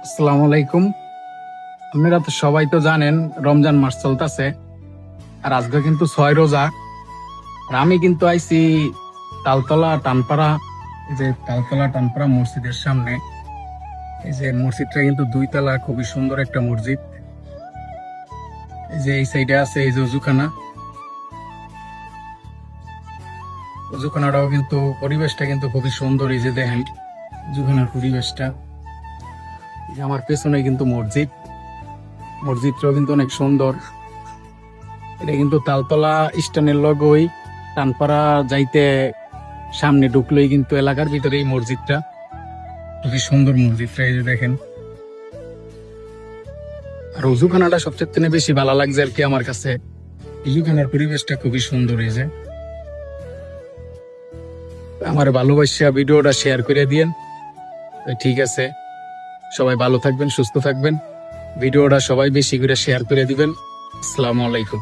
আসসালামু আলাইকুম। আপনারা তো সবাই তো জানেন রমজান মাস চলতেছে, আর আজকে কিন্তু 6 রোজা। আর আমি কিন্তু আইছি তালতলা টানপাড়া, এই যে তালতলা টানপাড়া মসজিদের সামনে। এই যে মসজিদটা কিন্তু 2 তলা, খুবই সুন্দর একটা মসজিদ। এই যে এই সাইডে আছে এই যে অজুখানাটাও কিন্তু পরিবেশটা কিন্তু খুবই সুন্দর। এই যে দেখেন অজুখানার পরিবেশটা। এই যে আমার পেছনে কিন্তু মসজিদটাও কিন্তু অনেক সুন্দর। এটা কিন্তু তালতলা স্ট্যান্ডের লগই টানপাড়া যাইতে সামনে ঢুকলেই কিন্তু এলাকার ভিতরে এই মসজিদটা। খুবই সুন্দর মসজিদটা, এই যে দেখেন। আর উজুখানাটা সবচেয়ে বেশি ভালো লাগছে আর কি আমার কাছে। উজুখানার পরিবেশটা খুবই সুন্দর। এই যে আমার ভালোবাসা ভিডিওটা শেয়ার করে দিয়েন। ঠিক আছে, সবাই ভালো থাকবেন, সুস্থ থাকবেন। ভিডিওটা সবাই বেশি করে শেয়ার করে দিবেন। আসসালামু আলাইকুম।